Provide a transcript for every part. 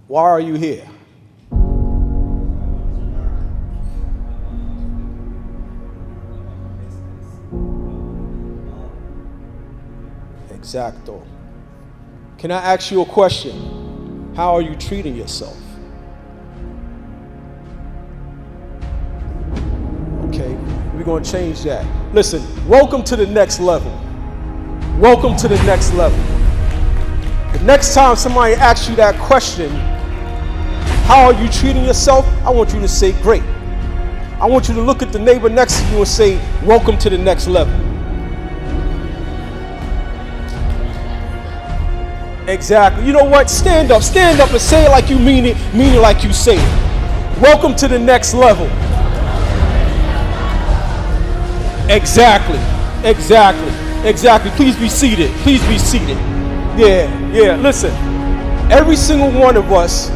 Why are you here? Exacto. Can I ask you a question? How are you treating yourself? Okay, we're going to change that. Listen, welcome to the next level. Welcome to the next level. The next time somebody asks you that question, how are you treating yourself? I want you to say, great. I want you to look at the neighbor next to you and say, welcome to the next level. Exactly. You know what? Stand up and say it like you mean it like you say it. Welcome to the next level. Exactly. Please be seated. Yeah. Listen, every single one of us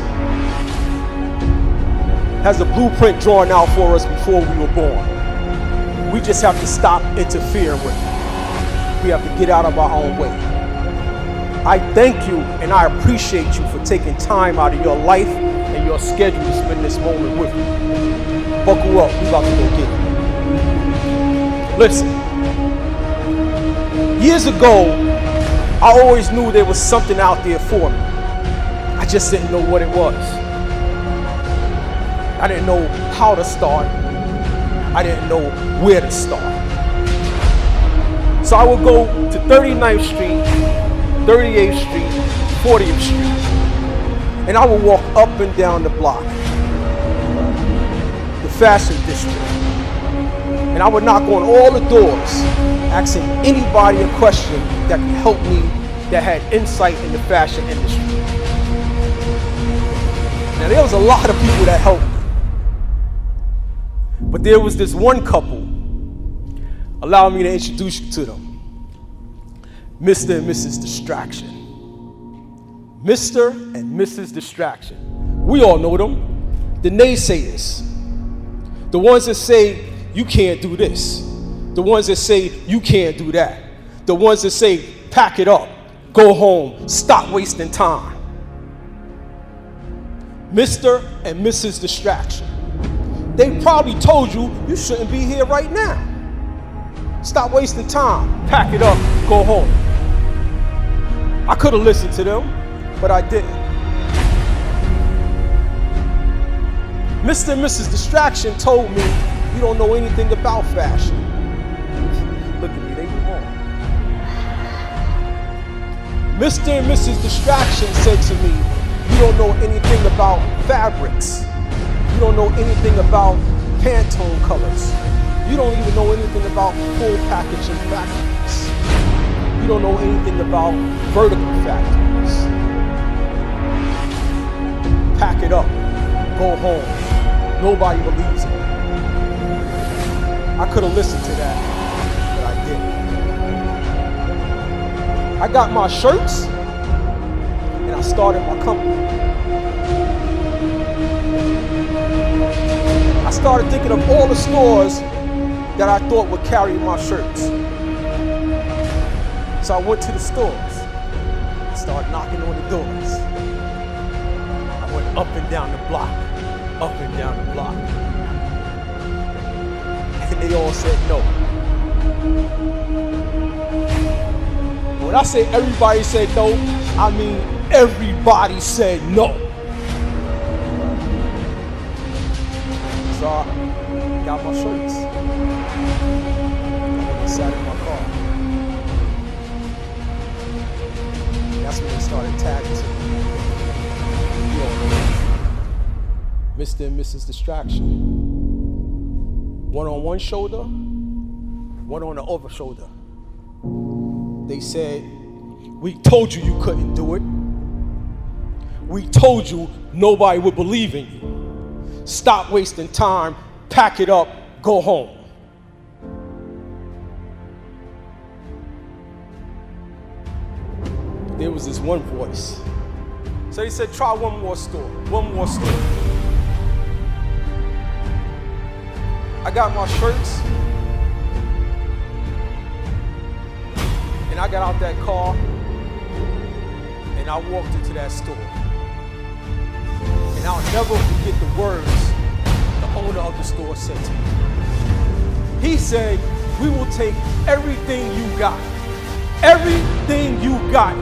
has a blueprint drawn out for us before we were born. We just have to stop interfering with it. We have to get out of our own way. I thank you and I appreciate you for taking time out of your life and your schedule to spend this moment with me. Buckle up, we about to go get it. Listen, years ago, I always knew there was something out there for me. I just didn't know what it was. I didn't know how to start. I didn't know where to start. So I would go to 39th Street, 38th Street, 40th Street, and I would walk up and down the block, the fashion district, and I would knock on all the doors, asking anybody a question that could help me, that had insight in the fashion industry. Now there was a lot of people that helped me, but there was this one couple. Allow me to introduce you to them. Mr. and Mrs. Distraction. Mr. and Mrs. Distraction. We all know them. The naysayers. The ones that say, you can't do this. The ones that say, you can't do that. The ones that say, pack it up, go home, stop wasting time. Mr. and Mrs. Distraction. They probably told you, you shouldn't be here right now. Stop wasting time, pack it up, go home. I could have listened to them, but I didn't. Mr. and Mrs. Distraction told me, you don't know anything about fashion. Look at me, they were wrong. Mr. and Mrs. Distraction said to me, you don't know anything about fabrics. You don't know anything about Pantone colors. You don't even know anything about full packaging factories. You don't know anything about vertical factories. Pack it up, go home. Nobody believes it. I could have listened to that, but I didn't. I got my shirts and I started my company. I started thinking of all the stores that I thought would carry my shirts. So I went to the stores, started knocking on the doors. I went up and down the block, up and down the block. And they all said no. When I say everybody said no, I mean everybody said no. So I got my shirts. I sat in my car. That's when they started tagging to me. Mr. and Mrs. Distraction. One on one shoulder, one on the other shoulder. They said, we told you you couldn't do it. We told you nobody would believe in you. Stop wasting time, pack it up, go home. There was this one voice. So he said, try one more store, one more store. I got my shirts, and I got out that car, and I walked into that store. I'll never forget the words the owner of the store said to me. He said, we will take everything you got